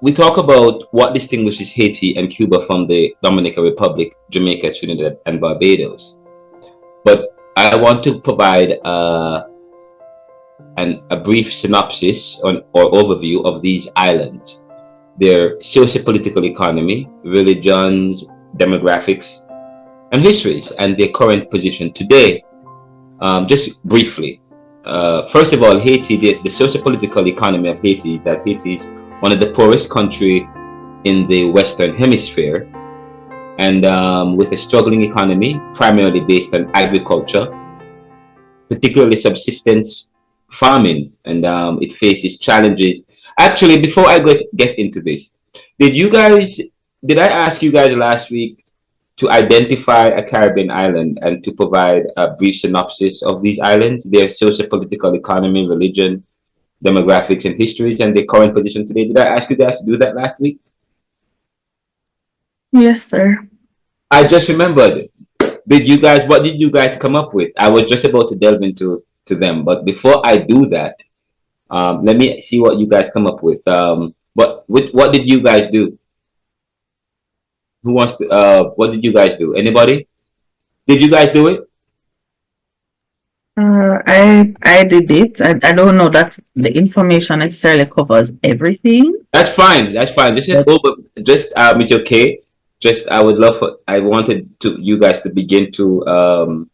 we talk about what distinguishes Haiti and Cuba from the Dominican Republic, Jamaica, Trinidad, and Barbados. But I want to provide a brief synopsis or overview of these islands, their socio-political economy, religions, demographics, and histories, and their current position today. Just briefly. First of all, Haiti, the socio-political economy of Haiti is that Haiti is one of the poorest countries in the Western Hemisphere, and with a struggling economy primarily based on agriculture, particularly subsistence farming, and it faces challenges. Actually, before I get into this, did I ask you guys last week to identify a Caribbean island and to provide a brief synopsis of these islands, their socio-political economy, religion, demographics, and histories, and their current position today? Did I ask you guys to do that last week? Yes, sir. I just remembered. What did you guys come up with? I was just about to delve into them, but before I do that, let me see what you guys come up with. What did you guys do? Who wants to? What did you guys do? Anybody? Did you guys do it? I did it. I don't know that the information necessarily covers everything. That's fine. That's fine. It's okay. Just I wanted you guys to begin to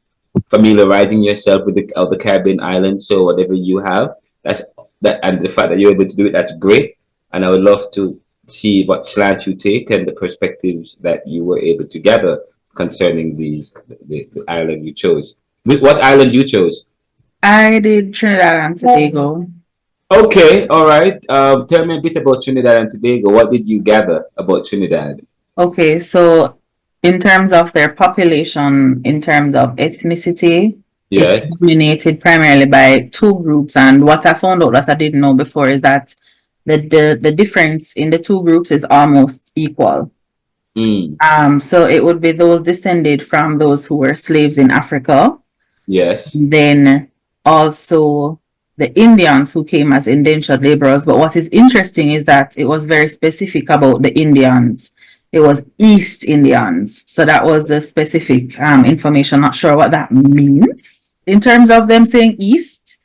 familiarizing yourself with the Caribbean islands. So whatever you have, and the fact that you're able to do it, that's great. And I would love to see what slant you take and the perspectives that you were able to gather concerning the island you chose. What island you chose? I did Trinidad and Tobago. Okay, all right. Tell me a bit about Trinidad and Tobago. What did you gather about Trinidad? Okay, so in terms of their population, in terms of ethnicity, yes, it's dominated primarily by two groups. And what I found out that I didn't know before is that the difference in the two groups is almost equal. So it would be those descended from those who were slaves in Africa. Yes. Then also the Indians who came as indentured laborers. But what is interesting is that it was very specific about the Indians. It was East Indians. So that was the specific information. Not sure what that means in terms of them saying East.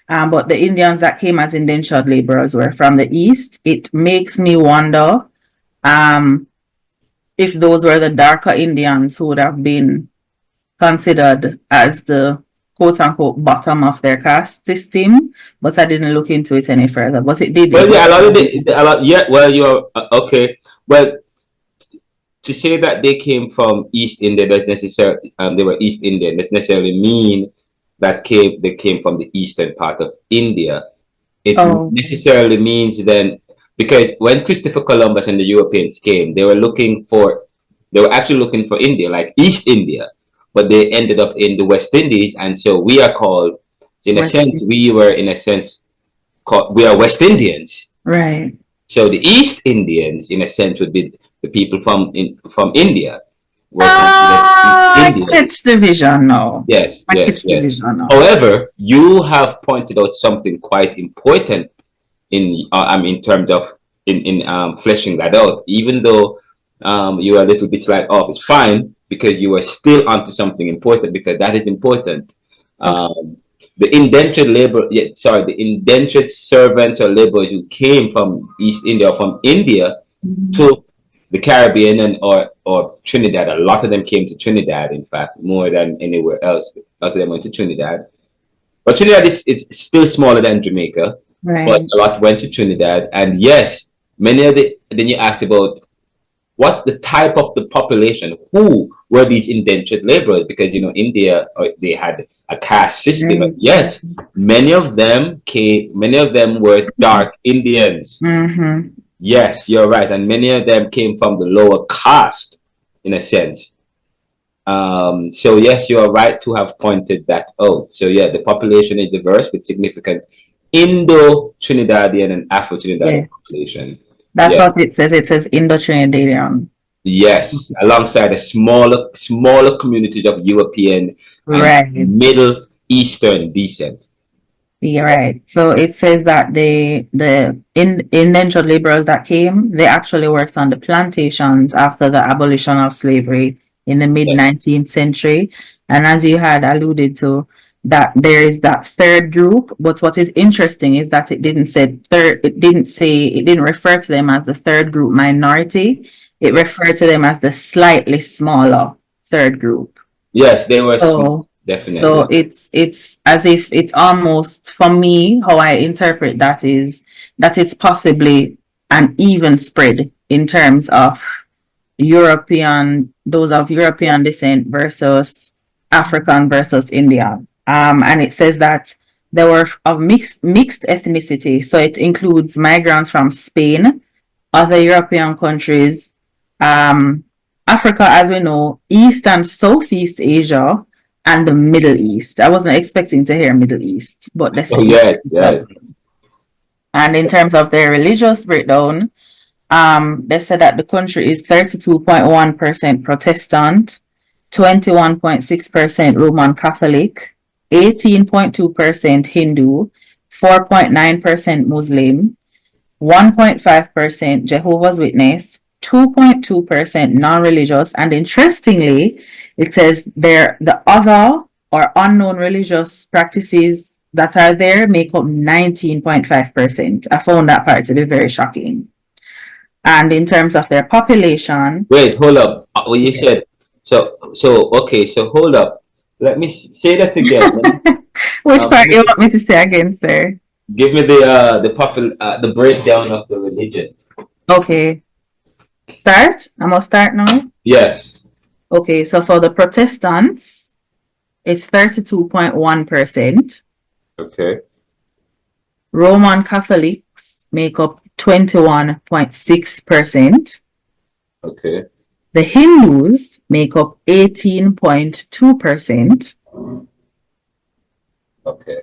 But the Indians that came as indentured laborers were from the East. It makes me wonder if those were the darker Indians who would have been considered as the quote-unquote bottom of their caste system. But I didn't look into it any further. But it did. Well, yeah, well, you're okay. Well, to say that they came from East India doesn't necessarily they were East Indian doesn't necessarily mean that they came from the eastern part of India. It necessarily means then, because when Christopher Columbus and the Europeans came, they were actually looking for India, like East India, but they ended up in the West Indies, and so we are called, we are West Indians. Right. So the East Indians, in a sense, would be the people from India. It's division now. Yes. Division now. However, you have pointed out something quite important in terms of fleshing that out. Even though you are a little bit like off, it's fine because you are still onto something important, because that is important. The indentured servants or laborers who came from East India or from India to the Caribbean or Trinidad. A lot of them came to Trinidad, in fact, more than anywhere else. A lot of them went to Trinidad. But Trinidad it's still smaller than Jamaica, right. But a lot went to Trinidad. And yes, then you asked about what the type of the population, who were these indentured laborers? Because, India, they had a caste system. Mm-hmm. Yes, many of them were dark Indians. Mm-hmm. Yes, you're right. And many of them came from the lower caste, in a sense. So yes, you are right to have pointed that out. So yeah, the population is diverse with significant Indo-Trinidadian and Afro-Trinidadian population. That's what it says. It says Indo-Trinidadian. Yes, alongside a smaller communities of European and Middle Eastern descent. You're right. So it says that indentured laborers that came, they actually worked on the plantations after the abolition of slavery in the mid Yes. 19th century. And as you had alluded to, that there is that third group. But what is interesting is that it didn't say third, it didn't refer to them as the third group minority. It Yeah. referred to them as the slightly smaller third group. Yes, they were small, So, so definitely. it's as if it's almost, for me, how I interpret that is that it's possibly an even spread in terms of those of European descent versus African versus Indian. And it says that they were of mixed ethnicity, so it includes migrants from Spain, other European countries, um, Africa, as we know, East and Southeast Asia, and the Middle East. I wasn't expecting to hear Middle East, but they Oh, said yes, it yes. does. And in terms of their religious breakdown, they said that the country is 32.1% Protestant, 21.6% Roman Catholic, 18.2% Hindu, 4.9% Muslim, 1.5% Jehovah's Witness, 2.2% non-religious, and interestingly, it says the other or unknown religious practices that are there make up 19.5%. I found that part to be very shocking. And in terms of their population, Wait, hold up. When you yeah. said okay, so hold up. Let me say that again. Which Um, part you want me to say again, sir? give me the breakdown of the religion. Okay, start. I'm gonna start now. Yes. Okay, so for the Protestants, it's 32.1%. Okay. Roman Catholics make up 21.6%. Okay. The Hindus make up 18.2%. Okay.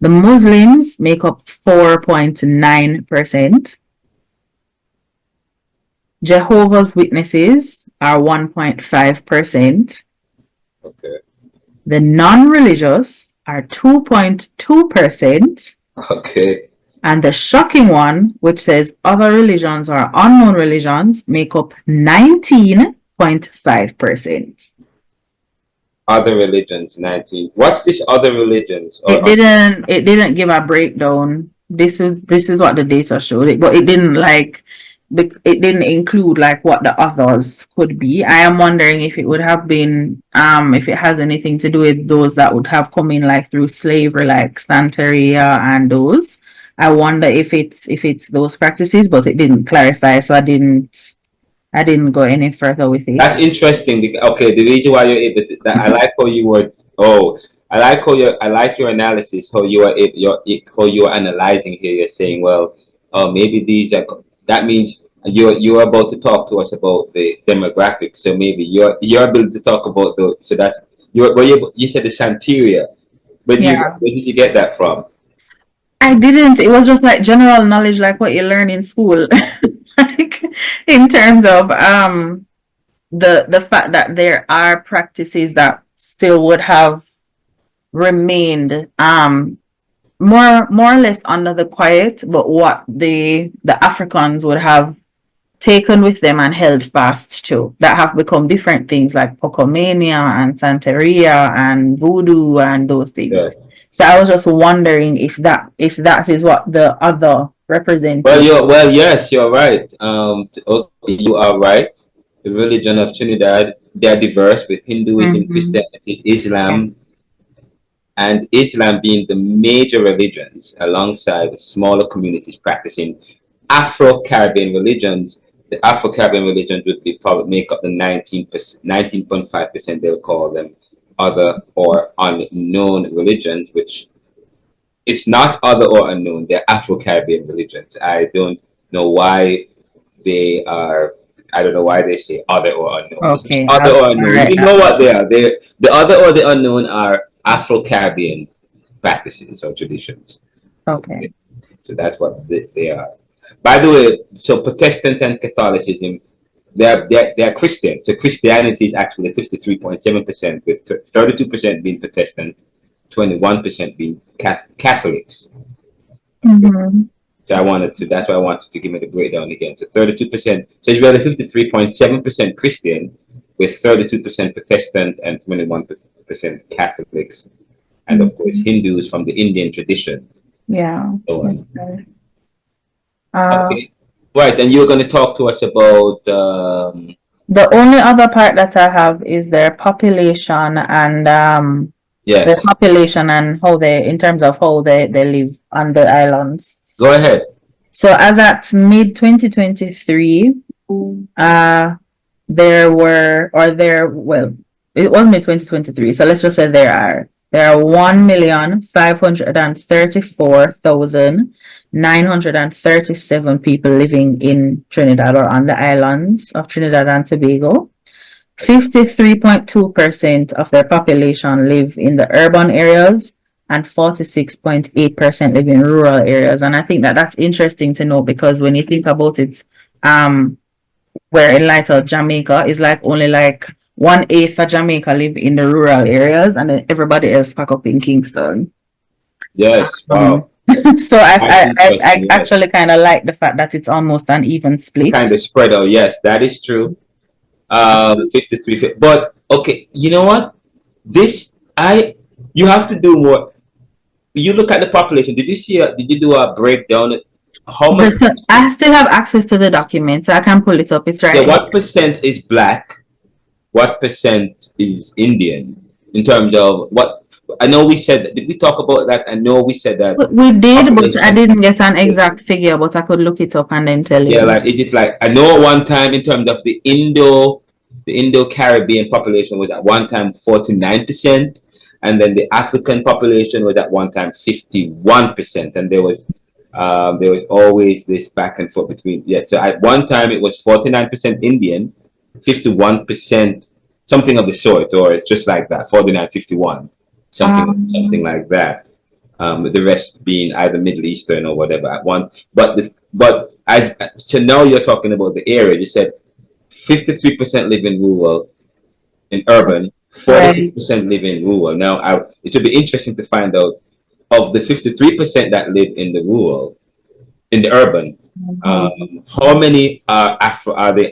The Muslims make up 4.9%. Jehovah's Witnesses are 1.5%. Okay. The non-religious are 2.2%. Okay. And the shocking one, which says other religions or unknown religions, make up 19.5%. Other religions, 19. What's this other religions? It didn't give a breakdown. This is what the data showed it, but it didn't include like what the others could be. I am wondering if it would have been if it has anything to do with those that would have come in like through slavery, like Santeria and those. I wonder if it's those practices, but it didn't clarify, so I didn't go any further with That's it. interesting. Okay, the reason why you're able to, that I like how you were. Oh, I like your analysis. How you are how you are analyzing here. You're saying, well, oh, maybe these are. That means you're about to talk to us about the demographics. So maybe you're able to talk about the. So that's you said the Santeria. Yeah. Where did you get that from? I didn't. It was just like general knowledge, like what you learn in school. Like in terms of the fact that there are practices that still would have remained more or less under the quiet, but what the Africans would have taken with them and held fast to, that have become different things like Pocomania and Santeria and Voodoo and those things. Yeah. So I was just wondering if that is what the other Well, represented. yes, you're right. Okay, you are right. The religion of Trinidad, they are diverse with Hinduism, Mm-hmm. Christianity, Yeah. Islam, and Islam being the major religions alongside the smaller communities practicing Afro-Caribbean religions. The Afro-Caribbean religions would be probably make up the 19%, 19.5%, they'll call them other or unknown religions, which it's not other or unknown. They're Afro-Caribbean religions. I don't know why they are. I don't know why they say other or unknown. It's Okay. not other or I'll unknown. write We that know what down. they are. They the other or the unknown are Afro-Caribbean practices or traditions. Okay. Okay, so that's what they are. By the way, so Protestant and Catholicism, they're Christian. So Christianity is actually 53.7%, with 32% being Protestant, 21% being Catholics. Mm-hmm. So that's why I wanted to give me the breakdown again. So 32%, so it's rather 53.7% Christian, with 32% Protestant and 21% Catholics, and of course Hindus from the Indian tradition. Yeah. So on. Okay. Okay, right, and you're going to talk to us about. The only other part that I have is their population and their Yes, population and how they, in terms of how they live on the islands. go ahead. So as at mid 2023, there were, or there, well, it was mid 2023. So let's just say there are 1,534,937 people living in Trinidad or on the islands of Trinidad and Tobago. 53.2% of their population live in the urban areas and 46.8% live in rural areas. And I think that that's interesting to know, because when you think about it, where in light of Jamaica is like only like 1/8 of Jamaica live in the rural areas, and then everybody else pack up in Kingston. Yes, wow. So I actually kind of like the fact that it's almost an even split. Kind of spread out. Yes, that is true. 53, but okay, you know what? You have to do more. You look at the population. Did you do a breakdown? How much? I still have access to the document, so I can pull it up. It's right. Yeah, what percent is black? What percent is Indian? In terms of what? I know we said. Did we talk about that? I know we said that. We did, but I didn't get an exact figure. But I could look it up and then tell you. Yeah, like is it like, I know at one time in terms of the Indo-Caribbean population was at one time 49%, and then the African population was at one time 51%, and there was always this back and forth between. Yeah, so at one time it was 49% Indian, 51%, something of the sort, or it's just like that, 49, 51, something like that. The rest being either Middle Eastern or whatever at one. So now you're talking about the area. You said 53% live in rural, in urban, 46% live in rural. Now, it would be interesting to find out, of the 53% that live in the rural, in the urban, how many are they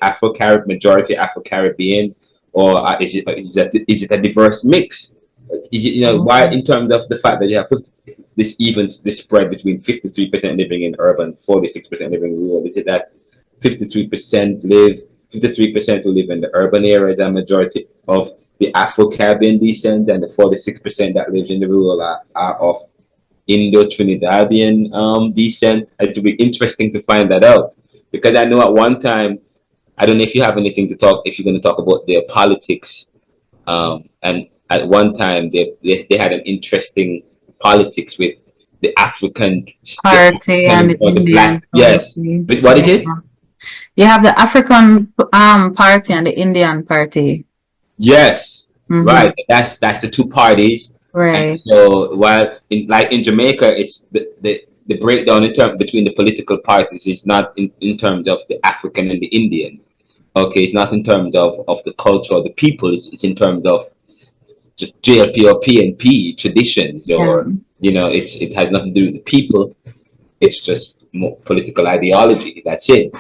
majority Afro-Caribbean, or is it a diverse mix? Why, in terms of the fact that you have this spread between 53% living in urban, 46% living in rural? Is it that 53% who live in the urban areas are majority of the Afro-Caribbean descent, and the 46% that lives in the rural are of Indo-Trinidadian descent? It would be interesting to find that out, because I know at one time, I don't know if you have anything to talk, if you're going to talk about their politics, and at one time they had an interesting politics with the African Party and the black. Yes. What is it? You have the African party and the Indian party. Yes. Right. That's the two parties. Right. And so while in Jamaica, it's the breakdown between the political parties is not in terms of the African and the Indian. Okay, it's not in terms of the culture or the people. It's in terms of just JLP or PNP traditions, or it has nothing to do with the people. It's just more political ideology. That's it.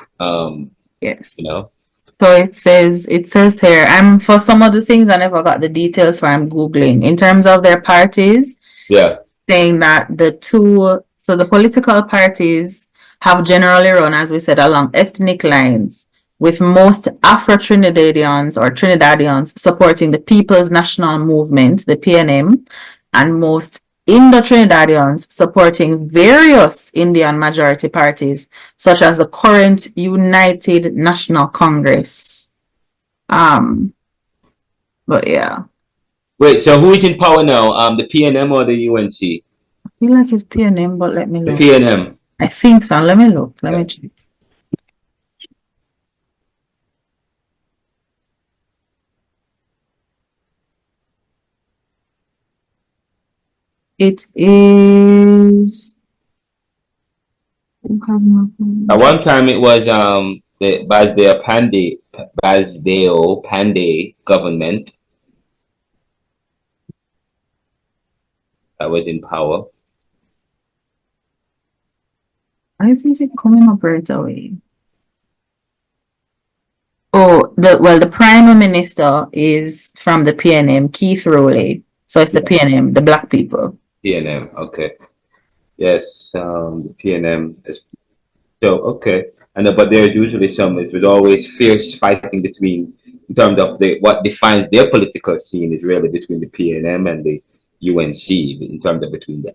Yes. So it says here. For some of the things I never got the details, so I'm googling in terms of their parties. Yeah. Saying that the political parties have generally run, as we said, along ethnic lines, with most Afro-Trinidadians or Trinidadians supporting the People's National Movement, the PNM, and most Indo-Trinidadians supporting various Indian majority parties, such as the current United National Congress. But yeah. Wait, so who is in power now? The PNM or the UNC? I feel like it's PNM, but let me look. The PNM. I think so. Let me look. Let me check. It is. At one time, it was the Basdeo Pandey government. that was in power. Why isn't it coming up right away? Oh, the Prime Minister is from the PNM, Keith Rowley. So it's the PNM, the black people. PNM, okay. Yes, the PNM is so okay. And but there's usually there's always fierce fighting between in terms of what defines their political scene is really between the PNM and the UNC in terms of between the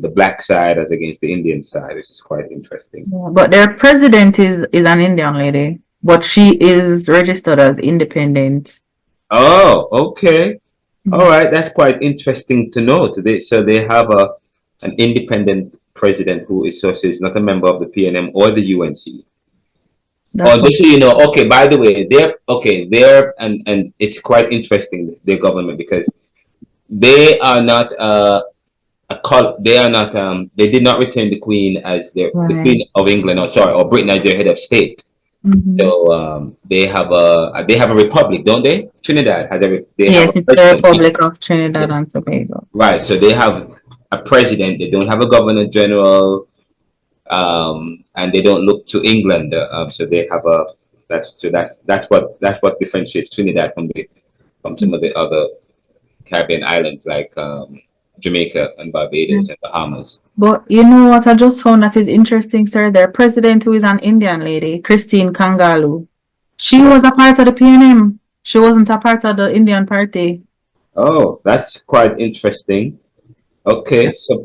the black side as against the Indian side, which is quite interesting. Yeah, but their president is an Indian lady, but she is registered as independent. Oh, okay. All right, that's quite interesting to know today. So they have an independent president who is so is not a member of the PNM or the UNC. That's Just so you know, okay, by the way, they're and it's quite interesting their government because they are not they are not they did not retain the Queen as the Queen of England or Britain as their head of state. So they have a republic, don't they? Trinidad has yes, it's the Republic of Trinidad and Tobago. Right. So they have a president. They don't have a governor general, and they don't look to England. So they have that's what differentiates Trinidad from some of the other Caribbean islands like Jamaica and Barbados and Bahamas. But you know what I just found that is interesting, sir? Their president, who is an Indian lady, Christine Kangalu, she was a part of the PNM. She wasn't a part of the Indian party. Oh, that's quite interesting. Okay, so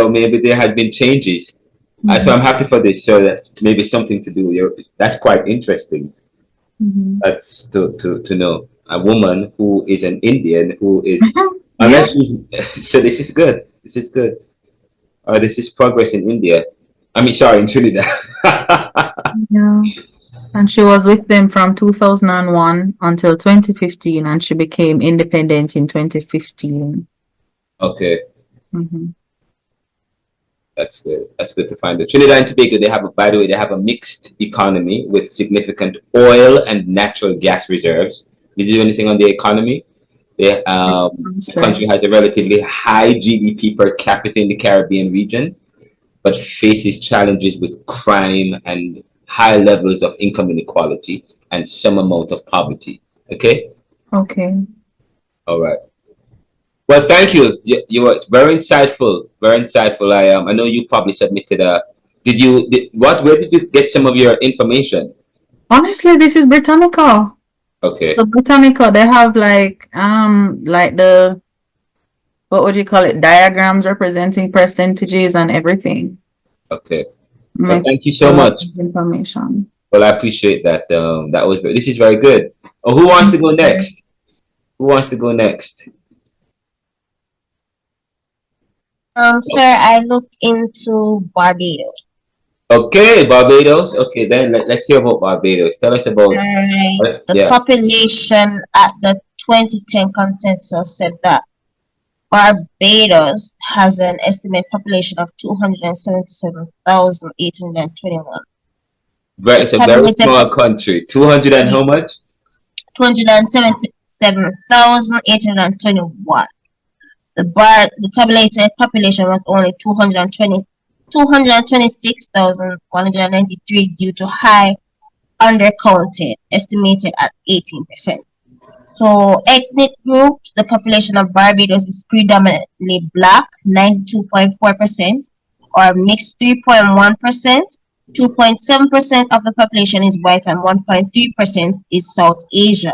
maybe there had been changes. So I'm happy for this. So that maybe something to do. That's quite interesting. That's to know a woman who is an Indian who is unless she's so this is good. This is good. This is progress in India. I mean, sorry, in Trinidad. Yeah. And she was with them from 2001 until 2015, and she became independent in 2015. Okay. That's good. That's good to find. The Trinidad and Tobago, by the way, they have a mixed economy with significant oil and natural gas reserves. Did you do anything on the economy? The country has a relatively high GDP per capita in the Caribbean region, but faces challenges with crime and high levels of income inequality and some amount of poverty. Okay? Okay. All right. Well, thank you. You were very insightful. Very insightful. I know you probably submitted where did you get some of your information? Honestly, this is Britannica. Okay. So Britannica, they have like the what would you call it? Diagrams representing percentages and everything. Okay. Well, thank you so much. Information. Well, I appreciate that. This is very good. Oh, who wants to go next? Who wants to go next? Sir, I looked into Barbados. Okay, Barbados. Okay, then let's hear about Barbados. Tell us about the population at the 2010 consensus said that Barbados has an estimated population of 277,821. Right, it's a very small country. 200 and how much? 277,821. The tabulated population was only 226,193 due to high undercounted, estimated at 18%. So ethnic groups, the population of Barbados is predominantly black, 92.4%, or mixed 3.1%. 2.7% of the population is white and 1.3% is South Asian.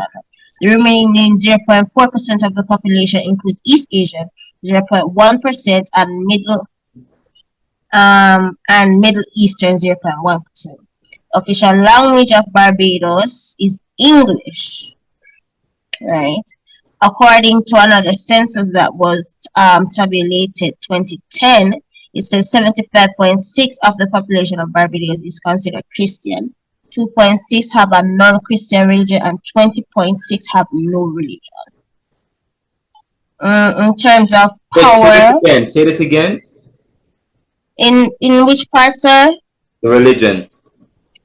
The remaining 0.4% of the population includes East Asian, 0.1%, and Middle Eastern, 0.1%. Official language of Barbados is English, right? According to another census that was tabulated 2010, it says 75.6% of the population of Barbados is considered Christian. 2.6% have a non-Christian religion and 20.6% have no religion. In terms of power, say this again. In which part, sir? The religion.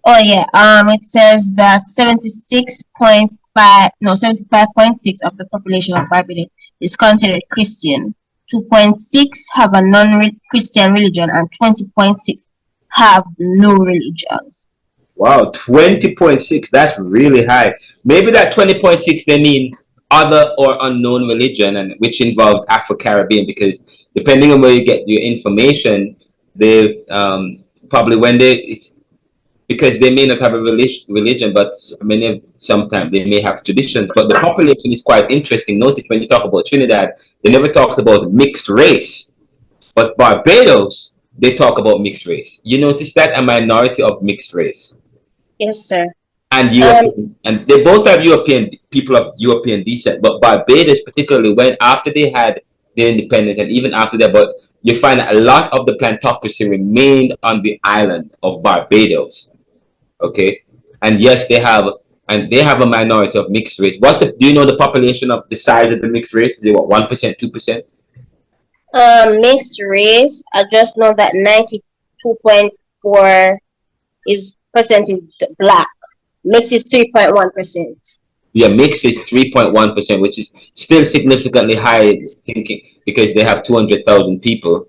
Oh yeah. It says that 75.6% of the population of Barbados is considered Christian. 2.6 have a non-Christian religion, and 20.6 have no religion. Wow, 20.6, that's really high. Maybe that 20.6 they mean other or unknown religion, and which involves Afro-Caribbean, because depending on where you get your information, they probably when they because they may not have a religion, but sometimes they may have traditions. But the population is quite interesting. Notice when you talk about Trinidad, they never talked about mixed race, but Barbados they talk about mixed race. You notice that, a minority of mixed race. Yes, sir. And European, and they both have European people of European descent, but Barbados particularly, when after they had their independence, and even after that, but you find that a lot of the plantocracy remained on the island of Barbados. Okay, and yes, they have a minority of mixed race. Do you know the population of the size of the mixed race? Is it what, 1%, 2%? Mixed race, I just know that 92.4 is black. Mixed is 3.1%. Yeah, mixed is 3.1%, which is still significantly high, thinking, because they have 200,000 people,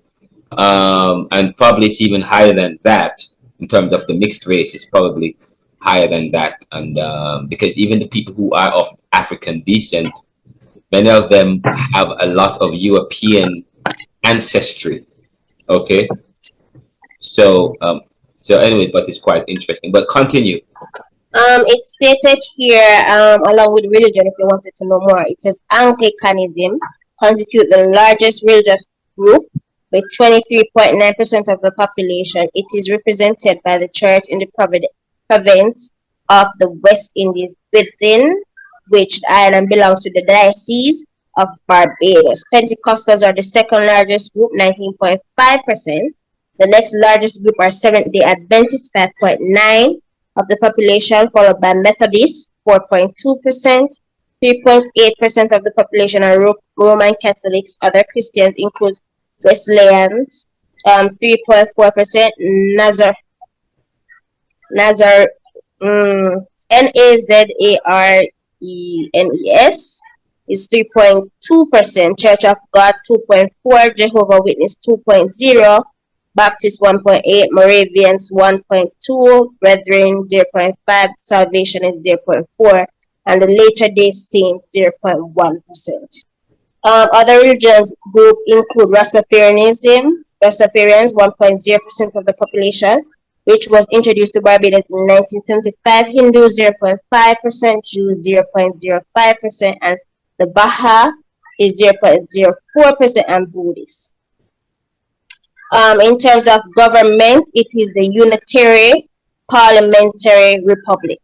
and probably it's even higher than that in terms of the mixed race. Is probably higher than that, and because even the people who are of African descent, many of them have a lot of European ancestry. Okay, so anyway, but it's quite interesting. But continue. It's stated here, along with religion, if you wanted to know more, it says Anglicanism constitutes the largest religious group with 23.9% of the population. It is represented by the church in the province of the West Indies, within which the island belongs to the Diocese of Barbados. Pentecostals are the second largest group, 19.5%. The next largest group are Seventh-day Adventists, 5.9% of the population, followed by Methodists, 4.2%. 3.8% of the population are Roman Catholics. Other Christians include Wesleyans, 3.4%. Nazarenes is 3.2%. Church of God, 2.4%. Jehovah's Witness, 2.0%. Baptist 1.8%, Moravians 1.2%, Brethren 0.5%, Salvation is 0.4%, and the Latter Day Saints 0.1%. Other religions group include Rastafarians 1.0% of the population, which was introduced to Barbados in 1975. Hindus 0.5%, Jews 0.05%, and the Baha is 0.04%, and Buddhists. In terms of government, it is the Unitary Parliamentary Republic.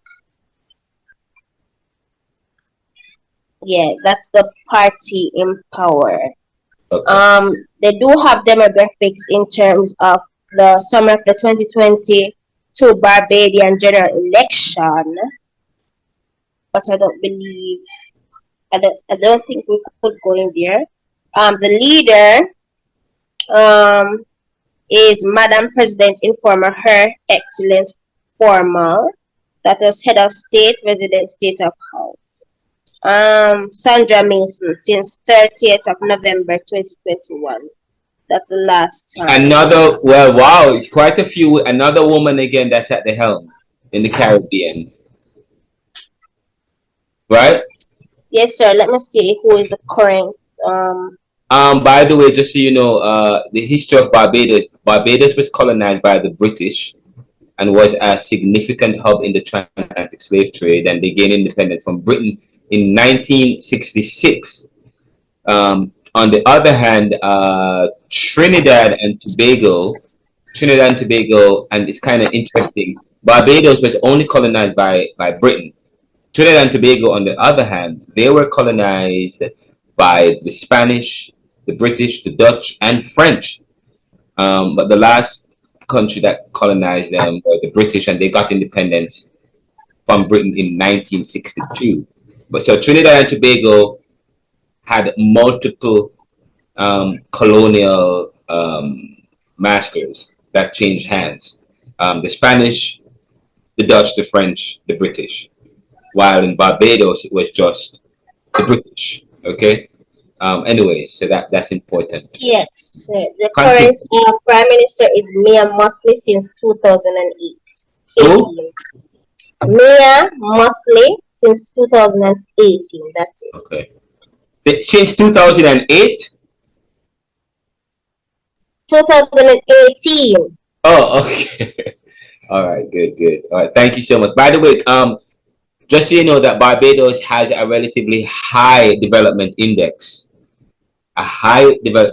Yeah, that's the party in power. Okay. They do have demographics in terms of the summer of the 2022 Barbadian general election, but I don't think we could go in there. The leader is Madam President Informer, Her Excellence Formal, that was Head of State, Resident State of House. Sandra Mason, since 30th of November 2021. That's the last time. Wow, it's quite a few. Another woman again that's at the helm in the Caribbean, right? Yes, sir. Let me see who is the current. By the way, just so you know, the history of Barbados. Barbados was colonized by the British and was a significant hub in the transatlantic slave trade, and they gained independence from Britain in 1966. On the other hand, Trinidad and Tobago, and it's kind of interesting, Barbados was only colonized by Britain. Trinidad and Tobago, on the other hand, they were colonized by the Spanish, the British, the Dutch, and French. But the last country that colonized them were the British, and they got independence from Britain in 1962. But so Trinidad and Tobago had multiple colonial masters that changed hands. The Spanish, the Dutch, the French, the British. While in Barbados, it was just the British. Okay. Anyways, so that's important. Yes, sir. The Continue. current Prime Minister is Mia Mottley since 2008. Who? 18. Mia Mottley since 2018. That's it. Okay. Since 2008. 2018. Oh, okay. All right, good, good. All right, thank you so much. By the way, just so you know that Barbados has a relatively high development index.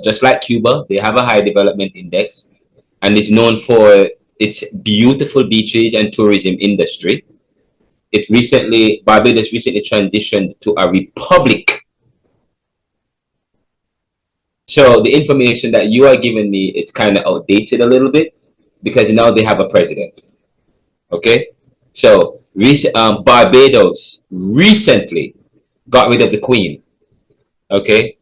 Just like Cuba, they have a high development index, and is known for its beautiful beaches and tourism industry. Barbados recently transitioned to a republic. So the information that you are giving me is kind of outdated a little bit because now they have a president. Okay, so Barbados recently got rid of the Queen. Okay,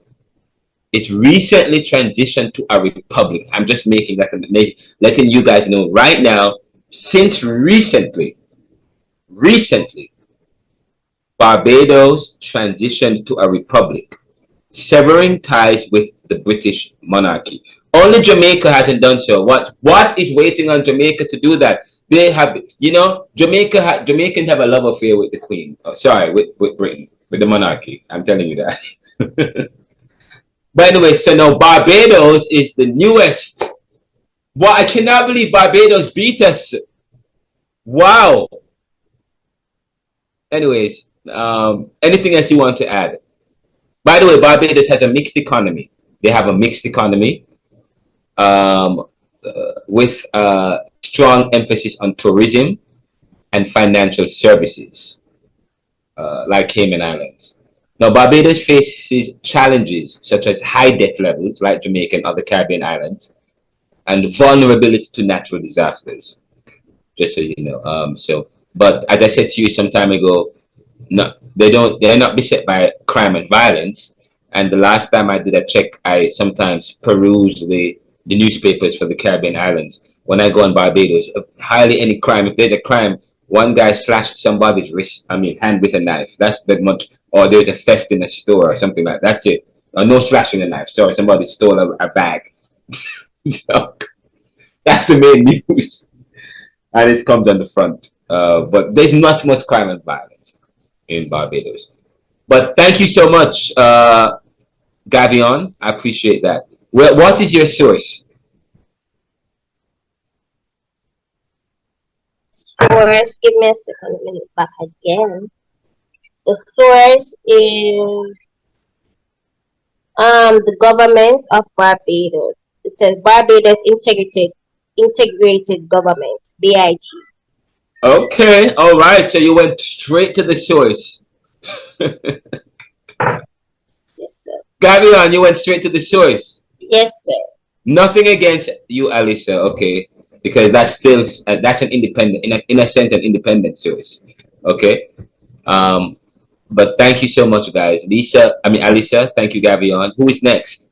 it recently transitioned to a republic. I'm just making that, letting you guys know right now. Since recently, Barbados transitioned to a republic, severing ties with the British monarchy. Only Jamaica hasn't done so. What is waiting on Jamaica to do that? They have, Jamaicans have a love affair with the Queen. Oh, sorry, with Britain, with the monarchy. I'm telling you that. But anyway, so now Barbados is the newest. Well, I cannot believe Barbados beat us. Wow. Anyways, anything else you want to add? By the way, Barbados has a mixed economy. They have a mixed economy with strong emphasis on tourism and financial services, like Cayman Islands. Now, Barbados faces challenges such as high debt levels, like Jamaica and other Caribbean islands, and vulnerability to natural disasters. Just so you know. But as I said to you some time ago, no, they're not beset by crime and violence. And the last time I did a check, I sometimes peruse the newspapers for the Caribbean islands. When I go on Barbados, hardly any crime. If there's a crime, one guy slashed somebody's hand with a knife. That's that much. Or there's a theft in a store or something like that. That's it. Or no slashing a knife. Sorry, somebody stole a bag. So that's the main news. And it comes on the front. But there's not much crime and violence in Barbados. But thank you so much, Gavion. I appreciate that. What is your source? Source, give me a second, let me look back again. The source is the government of Barbados. It says Barbados Integrated Government, BIG. Okay, all right. So you went straight to the source. Yes, sir. Gavion, you went straight to the source. Yes, sir. Nothing against you, Alisa. Okay, because that's still that's an independent, in a sense, an independent source. Okay. But thank you so much, guys. Alisa, thank you, Gavion. Who is next?